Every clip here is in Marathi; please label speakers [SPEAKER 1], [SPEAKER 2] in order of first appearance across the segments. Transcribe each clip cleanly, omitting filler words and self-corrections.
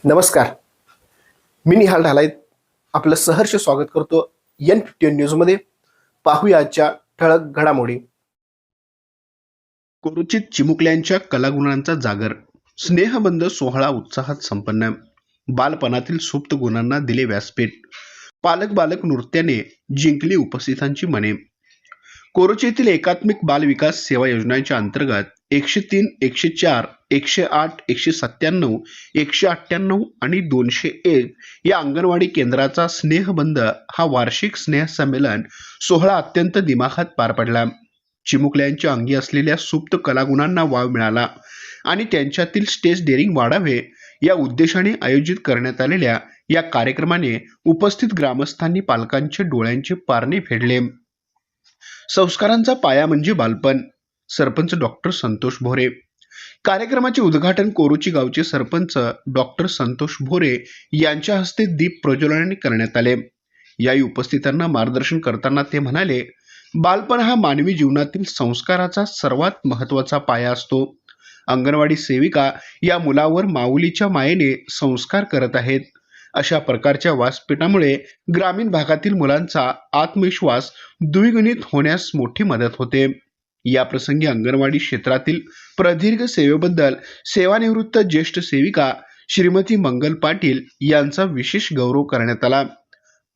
[SPEAKER 1] नमस्कार. मी निहाल ढालाय आपलं सहर्ष स्वागत करतो N51 न्यूजमध्ये. पाहूया आजच्या ठळक घडामोडी. कोरुचीत चिमुकल्यांच्या कलागुणांचा जागर, स्नेहबंध सोहळा उत्साहात संपन्न. बालपणातील सुप्त गुणांना दिले व्यासपीठ, पालक बालक नृत्याने जिंकली उपस्थितांची मने. कोरुचीतील एकात्मिक बाल विकास सेवा योजनेच्या अंतर्गत 103, 104, 108, 197, 198 आणि 201 या अंगणवाडी केंद्राचा स्नेहबंध हा वार्षिक स्नेह संमेलन सोहळा अत्यंत दिमाखात पार पडला. चिमुकल्यांच्या अंगी असलेल्या सुप्त कलागुणांना वाव मिळाला आणि त्यांच्यातील स्टेज डेअरिंग वाढावे या उद्देशाने आयोजित करण्यात आलेल्या या कार्यक्रमाने उपस्थित ग्रामस्थांनी पालकांचे डोळ्यांचे पारणे फेडले. संस्कारांचा पाया म्हणजे बालपण. सरपंच डॉक्टर संतोष भोरे. कार्यक्रमाचे उद्घाटन कोरुची गावचे सरपंच डॉक्टर संतोष भोरे यांच्या हस्ते दीप प्रज्वलनाने करण्यात आले. यावेळी उपस्थितांना मार्गदर्शन करताना ते म्हणाले, बालपण हा मानवी जीवनातील संस्काराचा सर्वात महत्त्वाचा पाया असतो. अंगणवाडी सेविका या मुलावर माऊलीच्या मायेने संस्कार करत आहेत. अशा प्रकारच्या व्यासपीठामुळे ग्रामीण भागातील मुलांचा आत्मविश्वास द्विगुणित होण्यास मोठी मदत होते. या प्रसंगी अंगणवाडी क्षेत्रातील प्रदीर्घ सेवेबद्दल सेवानिवृत्त ज्येष्ठ सेविका श्रीमती मंगल पाटील यांचा विशेष गौरव करण्यात आला.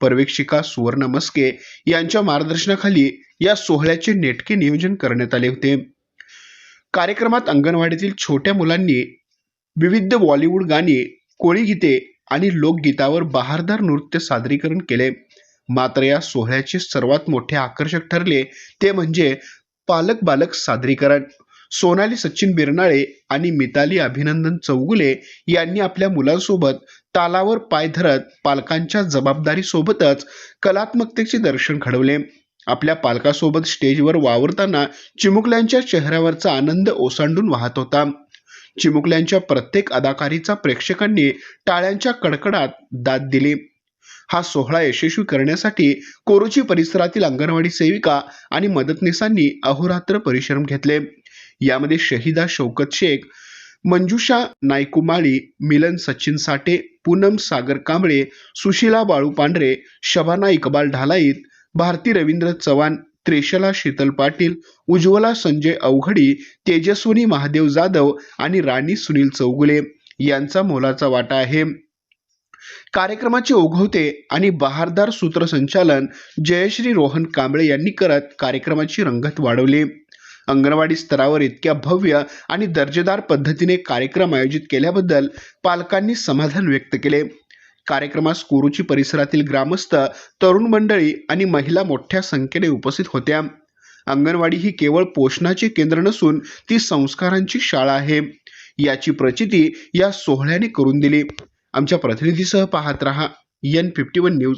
[SPEAKER 1] पर्यवेक्षिका सुवर्ण मस्के यांच्या मार्गदर्शनाखाली या सोहळ्याचे नेटके नियोजन करण्यात आले होते. कार्यक्रमात अंगणवाडीतील छोट्या मुलांनी विविध बॉलिवूड गाणी, कोळी गीते आणि लोकगीतावर बहारदार नृत्य सादरीकरण केले. मात्र या सोहळ्याचे सर्वात मोठे आकर्षक ठरले ते म्हणजे पालक बालक सादरीकरण. सोनाली सचिन बिरनाळे आणि मिताली अभिनंदन चौगुले यांनी आपल्या मुलांसोबत तालावर पाय धरत पालकांच्या जबाबदारीसोबतच कलात्मकतेचे दर्शन घडवले. आपल्या पालकासोबत स्टेजवर वावरताना चिमुकल्यांच्या चेहऱ्यावरचा आनंद ओसांडून वाहत होता. चिमुकल्यांच्या प्रत्येक अदाकारीचा प्रेक्षकांनी टाळ्यांच्या कडकडात दाद दिली. हा सोहळा यशस्वी करण्यासाठी कोरुची परिसरातील अंगणवाडी सेविका आणि मदतनीसांनी अहोरात्र परिश्रम घेतले. यामध्ये शहीदा शौकत शेख, मंजुषा नायकुमाळी, मिलन सचिन साठे, पूनम सागर कांबळे, सुशीला बाळू पांढरे, शबाना इकबाल ढालाईत, भारती रवींद्र चव्हाण, त्रेशला शीतल पाटील, उज्ज्वला संजय अवघडी, तेजस्विनी महादेव जाधव आणि राणी सुनील चौगुले यांचा मोलाचा वाटा आहे. कार्यक्रमाचे ओघवते आणि बहारदार सूत्रसंचालन जयश्री रोहन कांबळे यांनी करत कार्यक्रमाची रंगत वाढवली. अंगणवाडी स्तरावर इतक्या भव्य आणि दर्जेदार पद्धतीने कार्यक्रम आयोजित केल्याबद्दल पालकांनी समाधान व्यक्त केले. कार्यक्रमास कोरुची परिसरातील ग्रामस्थ, तरुण मंडळी आणि महिला मोठ्या संख्येने उपस्थित होत्या. अंगणवाडी ही केवळ पोषणाचे केंद्र नसून ती संस्कारांची शाळा आहे, याची प्रचिती या सोहळ्याने करून दिली. आमच्या प्रतिनिधीसह पाहत रहा N51 न्यूज.